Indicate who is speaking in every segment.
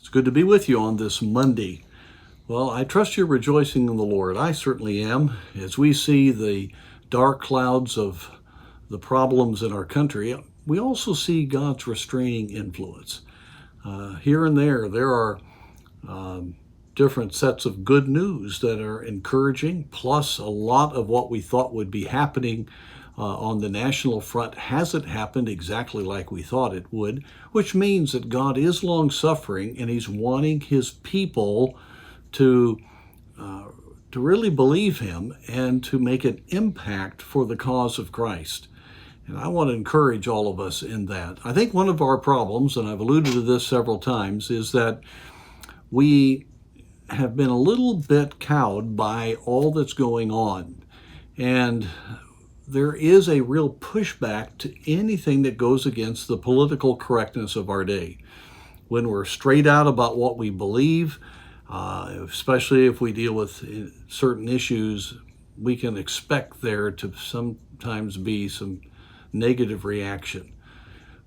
Speaker 1: It's good to be with you on this Monday. Well, I trust you're rejoicing in the Lord. I certainly am. As we see the dark clouds of the problems in our country, we also see God's restraining influence. Here and there are different sets of good news that are encouraging, plus a lot of what we thought would be happening on the national front hasn't happened exactly like we thought it would, which means that God is long-suffering and He's wanting His people to really believe Him and to make an impact for the cause of Christ. And I want to encourage all of us in that. I think one of our problems, and I've alluded to this several times, is that we have been a little bit cowed by all that's going on. And there is a real pushback to anything that goes against the political correctness of our day. When we're straight out about what we believe, especially if we deal with certain issues, we can expect there to sometimes be some negative reaction.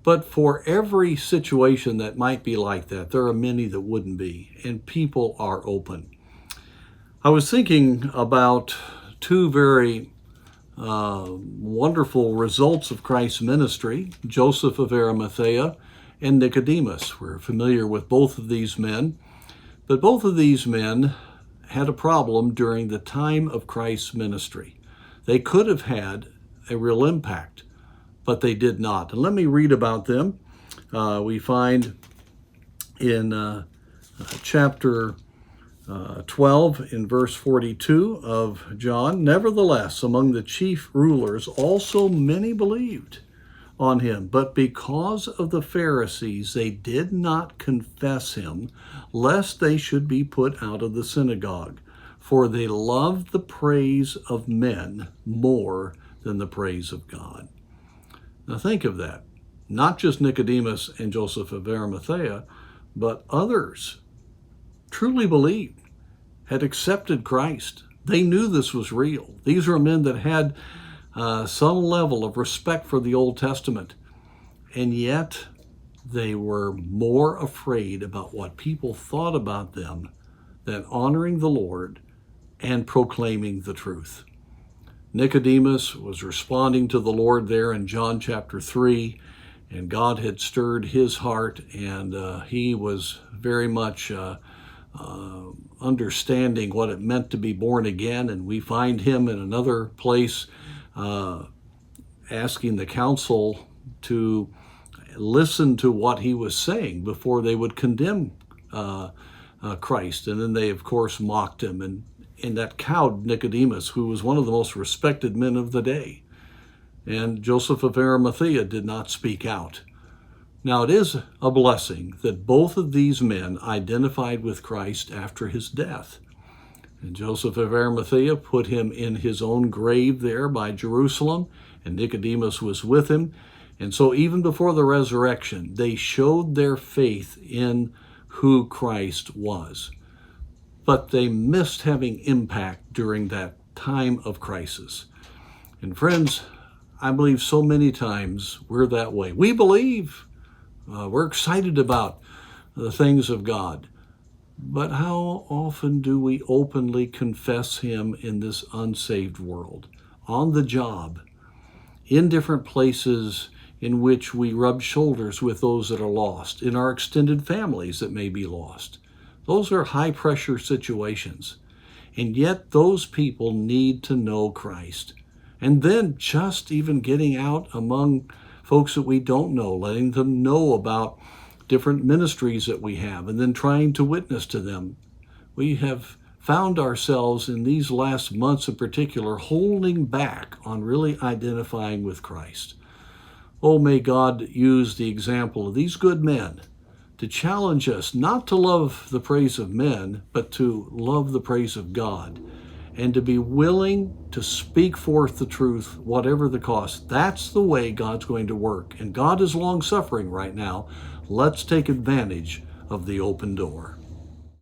Speaker 1: But for every situation that might be like that, there are many that wouldn't be, and people are open. I was thinking about two very wonderful results of Christ's ministry, Joseph of Arimathea and Nicodemus. We're familiar with both of these men, but both of these men had a problem during the time of Christ's ministry. They could have had a real impact, but they did not. And let me read about them. We find in chapter 12 in verse 42 of John, "Nevertheless, among the chief rulers also many believed on him, but because of the Pharisees they did not confess him, lest they should be put out of the synagogue. For they loved the praise of men more than the praise of God." Now think of that. Not just Nicodemus and Joseph of Arimathea, but others truly believed, had accepted Christ. They knew this was real. These were men that had some level of respect for the Old Testament, and yet they were more afraid about what people thought about them than honoring the Lord and proclaiming the truth. Nicodemus was responding to the Lord there in John chapter 3, and God had stirred his heart, and he was very much understanding what it meant to be born again. And we find him in another place asking the council to listen to what he was saying before they would condemn Christ. And then they, of course, mocked him, and that cowed Nicodemus, who was one of the most respected men of the day. And Joseph of Arimathea did not speak out. Now, it is a blessing that both of these men identified with Christ after his death. And Joseph of Arimathea put him in his own grave there by Jerusalem, and Nicodemus was with him. And so even before the resurrection, they showed their faith in who Christ was. But they missed having impact during that time of crisis. And friends, I believe so many times we're that way. We believe. We're excited about the things of God. But how often do we openly confess Him in this unsaved world? On the job, in different places in which we rub shoulders with those that are lost, in our extended families that may be lost. Those are high-pressure situations. And yet those people need to know Christ. And then just even getting out among folks that we don't know, letting them know about different ministries that we have, and then trying to witness to them. We have found ourselves in these last months in particular holding back on really identifying with Christ. Oh, may God use the example of these good men to challenge us not to love the praise of men, but to love the praise of God, and to be willing to speak forth the truth, whatever the cost. That's the way God's going to work. And God is long-suffering right now. Let's take advantage of the open door.